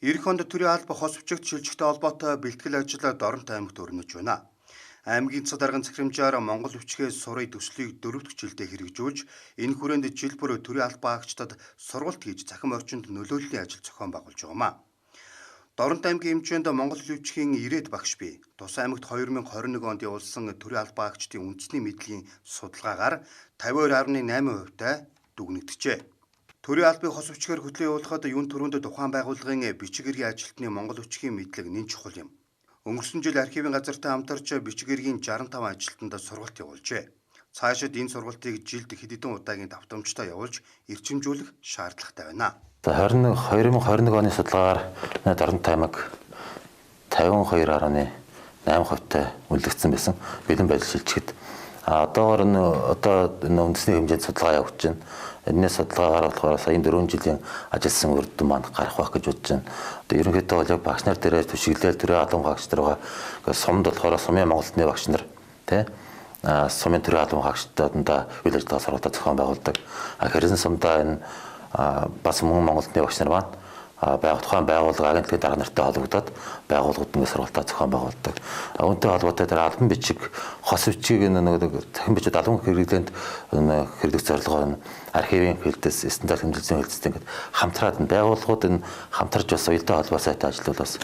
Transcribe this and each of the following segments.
Эх онд төрийн алба хос бичигт шилжихтэй холбоотой бэлтгэл ажил Доронт аймагт өрнөж байна. Аймгийн цад арган захирамжаар Монгол бичгээс сурыг төслийг 4-р жилдээ хэрэгжүүлж, энэ хүрээнд жил бүр төрийн албан хаагчдад сургалт хийж захим орчинд нөлөөллийн ажил зохион байгуулж байгаамаа. Доронт аймгийн хэмжээнд Монгол хэл бичгийн 90-д багш бий. Тус аймагт 2021 онд явуулсан төрийн албан хаагчдын үндэсний мэдлэгийн судалгаагаар 52.8%-тай дүгнэгджээ. Төрийн албыг хос бичгээр хөтлөө явуулахад юун төрөнд тухайн байгууллагын бичиг эргийн ажилтны монгол бичгийн мэдлэг нэн чухал юм. Өнгөрсөн жил архивын газартай хамтарч бичиг эргийн 65 ажилтнанд сургалт явуулжээ. Цаашид энэ сургалтыг жилд хэд хэдэн удаагийн давтамжтай явуулж эрчимжүүлэх шаардлагатай байна. 2021 оны судалгаагаар Доронт аймаг 52.8%-тай үнэлэгдсэн байсан. Бэлэн байдал шилжихэд одоо үндэсний хэмжээнд судалгаа явуулж байна. Энэний судалгаагаар болохоор сая 4 жилийн ажилласан үр дүн маань гарах байх гэж бодож байна. Одоо ерөнхийдөө бол яг багш нар дээрээ түшиглэл төрийн албан хаагч нар байгаа. Сумд болохоор сумын Монгол хэлний багш нар сумын төрийн албан хаагчдаа үйл ажиллагаа сургалтад зохион байгуулдаг. Хэрхэн сумдаа энэ бас мөн Монгол хэлний багш нар маань тухайн байгууллага агентлагийн дарга нартай холбогдоод байгууллагуудын сургалтаа зохион байгуулдаг. Үүнтэй холбоотой албан бичиг, хос бичгийг захин бичиг албан хэрэглээнд хэрэглэх зорилгоор архивын хэлтээс стандарт хэмжээний хэлтстэй ингээд хамтраад байгууллагууд энэ хамтарч бас уялдаа холбоо сайтай ажиллавал бас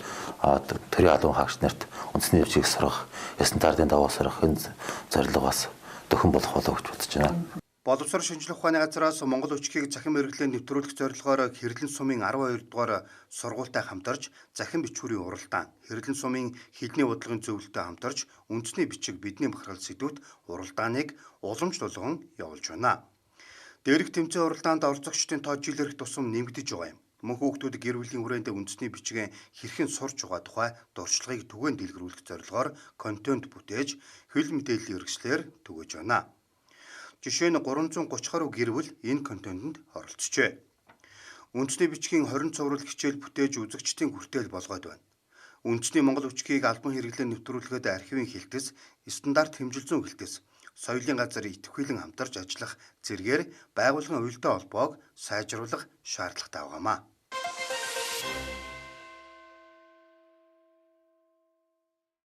төрийн албан хаагч нарт үндэсний бичгийг сургах, стандартын дагуу сурах энэ зорилго бас дөхөн болох болов гэж бодож байна. Боловсрол шинжилгээ ухааны газраас Монгол бичгийг захин мэргэжлэнд нэвтрүүлэх зорилгоор Хэрлэн сумын 12 дугаар сургуультай хамтарч захин бичвэрийн уралдаан, Хэрлэн сумын хэлний бодлогын зөвлөлтөд хамтарч үндэсний бичиг бидний бахархал сэдвүүт уралдааныг уламж тулган явуулж байна. Дээрх тэмцээн уралдаанд оролцогчдын тоо жилээрх тусам нэмэгдэж байгаа юм. Мөн хүүхдүүд гэр бүлийн хүрээнд үндэсний бичгийн хэрхэн сурч байгаа тухай дурчлагыг түгээн дэлгэрүүлэх зорилгоор контент бүтээж, хэл мэдээллийн хэрэгслээр түгэж байна. Жишээ нь 330 гаруй гэр бүл энэ контентэнд оролцжээ. Үндэсний бичгийн 20 цуврал хичээл бүтээж үзэгчдийн хүртээл болгоод байна. Үндэсний монгол бичгийг албан хэрэглээнд нэвтрүүлэхэд архивын хэлтэс, стандарт хэмжил зүйн хэлтэс, соёлын газар идэвхжүүлэн хамтарч ажиллах зэргээр байгууллагын уялдаа холбоог сайжруулах шаардлагатай байгаамаа.